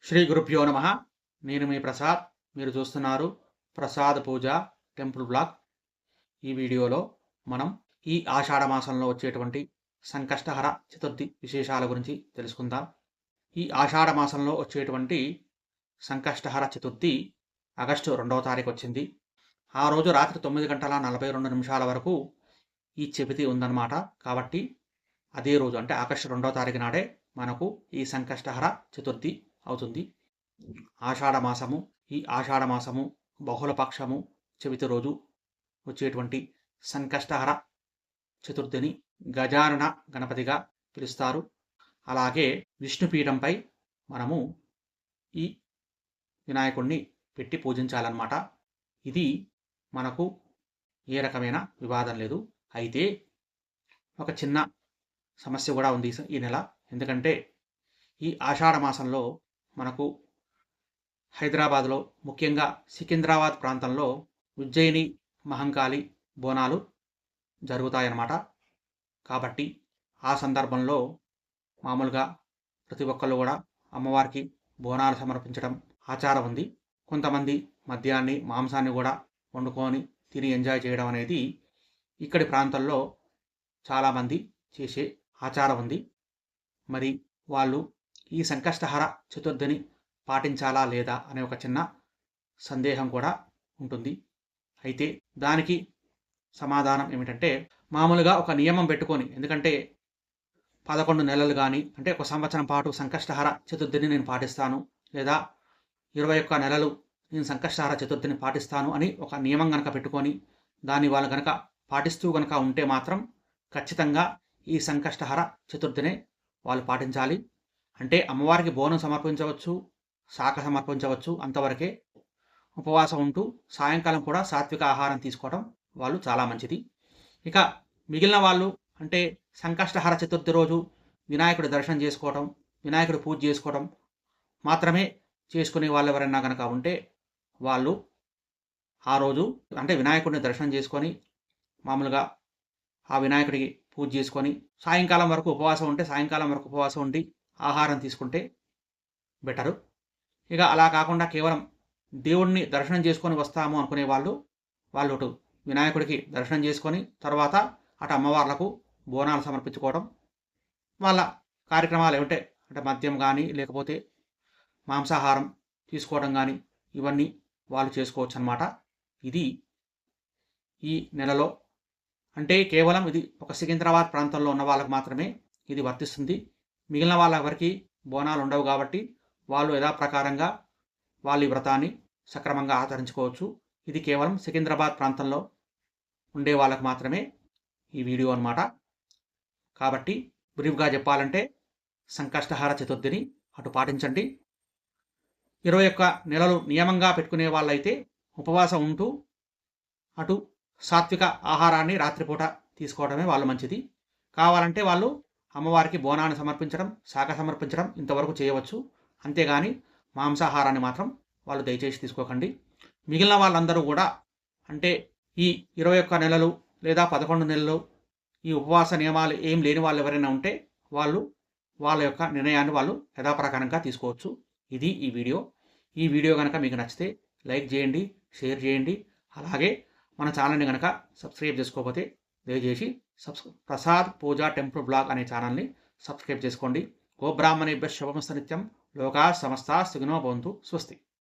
శ్రీ గురుభ్యో నమ. నేను మీ ప్రసాద్. మీరు చూస్తున్నారు ప్రసాద్ పూజ టెంపుల్ బ్లాగ్. ఈ వీడియోలో మనం ఈ ఆషాఢ మాసంలో వచ్చేటువంటి సంకష్టహర చతుర్థి విశేషాల గురించి తెలుసుకుందాం. ఈ ఆషాఢ మాసంలో వచ్చేటువంటి సంకష్టహర చతుర్థి ఆగస్టు 2వ తారీఖు వచ్చింది. ఆ రోజు రాత్రి 9:42 వరకు ఈ చవితి ఉందన్నమాట. కాబట్టి అదే రోజు అంటే ఆగస్టు 2వ తారీఖు నాడే మనకు ఈ సంకష్టహర చతుర్థి అవుతుంది. ఈ ఆషాఢ మాసము బహుళపక్షము చవితి రోజు వచ్చేటువంటి సంకష్టహర చతుర్థిని గజానన గణపతిగా పిలుస్తారు. అలాగే విష్ణుపీఠంపై మనము ఈ వినాయకుడిని పెట్టి పూజించాలన్నమాట. ఇది మనకు ఏ రకమైన వివాదం లేదు. అయితే ఒక చిన్న సమస్య కూడా ఉంది ఈ నెల. ఎందుకంటే ఈ ఆషాఢ మాసంలో మనకు హైదరాబాద్లో ముఖ్యంగా సికింద్రాబాద్ ప్రాంతంలో ఉజ్జయిని మహంకాళి బోనాలు జరుగుతాయన్నమాట. కాబట్టి ఆ సందర్భంలో మామూలుగా ప్రతి ఒక్కళ్ళు కూడా అమ్మవారికి బోనాలు సమర్పించడం ఆచారం ఉంది. కొంతమంది మద్యాన్ని మాంసాన్ని కూడా వండుకొని తిని ఎంజాయ్ చేయడం అనేది ఇక్కడి ప్రాంతాల్లో చాలామంది చేసే ఆచారం ఉంది. మరి వాళ్ళు ఈ సంకష్టహర చతుర్థిని పాటించాలా లేదా అనే ఒక చిన్న సందేహం కూడా ఉంటుంది. అయితే దానికి సమాధానం ఏమిటంటే, మామూలుగా ఒక నియమం పెట్టుకొని, ఎందుకంటే 11 నెలలు కానీ అంటే ఒక సంవత్సరం పాటు సంకష్టహర చతుర్థిని నేను పాటిస్తాను, లేదా 21 నెలలు నేను సంకష్టహర చతుర్థిని పాటిస్తాను అని ఒక నియమం కనుక పెట్టుకొని దాన్ని వాళ్ళు కనుక పాటిస్తూ కనుక ఉంటే మాత్రం ఖచ్చితంగా ఈ సంకష్టహర చతుర్థినే వాళ్ళు పాటించాలి. అంటే అమ్మవారికి బోనం సమర్పించవచ్చు, శాఖ సమర్పించవచ్చు, అంతవరకే. ఉపవాసం ఉంటూ సాయంకాలం కూడా సాత్విక ఆహారం తీసుకోవడం వాళ్ళు చాలా మంచిది. ఇక మిగిలిన వాళ్ళు అంటే సంకష్టహర చతుర్థి రోజు వినాయకుడి దర్శనం చేసుకోవడం, వినాయకుడి పూజ చేసుకోవడం మాత్రమే చేసుకునే వాళ్ళు ఎవరైనా కనుక ఉంటే వాళ్ళు ఆ రోజు అంటే వినాయకుడిని దర్శనం చేసుకొని మామూలుగా ఆ వినాయకుడికి పూజ చేసుకొని సాయంకాలం వరకు ఉపవాసం ఉంటే సాయంకాలం వరకు ఉపవాసం ఉండి ఆహారం తీసుకుంటే బెటరు. ఇక అలా కాకుండా కేవలం దేవుడిని దర్శనం చేసుకొని వస్తాము అనుకునే వాళ్ళు అటు వినాయకుడికి దర్శనం చేసుకొని తర్వాత అటు అమ్మవార్లకు బోనాలు సమర్పించుకోవడం, వాళ్ళ కార్యక్రమాలు ఏమిటే అంటే మద్యం కానీ లేకపోతే మాంసాహారం తీసుకోవడం కానీ ఇవన్నీ వాళ్ళు చేసుకోవచ్చు అన్నమాట. ఇది ఈ నెలలో అంటే కేవలం ఇది ఒక సికింద్రాబాద్ ప్రాంతంలో ఉన్న వాళ్ళకు మాత్రమే ఇది వర్తిస్తుంది. మిగిలిన వాళ్ళ ఎవరికి బోనాలు ఉండవు కాబట్టి వాళ్ళు యథాప్రకారంగా వాళ్ళ ఈ వ్రతాన్ని సక్రమంగా ఆచరించుకోవచ్చు. ఇది కేవలం సికింద్రాబాద్ ప్రాంతంలో ఉండే వాళ్ళకు మాత్రమే ఈ వీడియో అన్నమాట. కాబట్టి బ్రీఫ్గా చెప్పాలంటే సంకష్టహర చతుర్థిని అటు పాటించండి. 21 నెలలు నియమంగా పెట్టుకునే వాళ్ళైతే ఉపవాసం ఉంటూ అటు సాత్విక ఆహారాన్ని రాత్రిపూట తీసుకోవడమే వాళ్ళు మంచిది. కావాలంటే వాళ్ళు అమ్మవారికి బోనాన్ని సమర్పించడం, శాఖ సమర్పించడం ఇంతవరకు చేయవచ్చు. అంతేగాని మాంసాహారాన్ని మాత్రం వాళ్ళు దయచేసి తీసుకోకండి. మిగిలిన వాళ్ళందరూ కూడా అంటే ఈ 21 నెలలు లేదా 11 నెలలు ఈ ఉపవాస నియమాలు ఏం లేని వాళ్ళు ఎవరైనా ఉంటే వాళ్ళు వాళ్ళ యొక్క నిర్ణయాన్ని వాళ్ళు యథాప్రకారంగా తీసుకోవచ్చు. ఇది ఈ వీడియో. ఈ వీడియో కనుక మీకు నచ్చితే లైక్ చేయండి, షేర్ చేయండి. అలాగే మన ఛానల్ని కనుక సబ్స్క్రైబ్ చేసుకోకపోతే దయచేసి ప్రసాద్ పూజ టెంపుల్ బ్లాగ్ అనే ఛానల్ని సబ్స్క్రైబ్ చేసుకోండి. గోబ్రాహ్మణేభ్యః శుభమస్తు నిత్యం. లోకా సమస్తా సుఖినో భవంతు. స్వస్తి.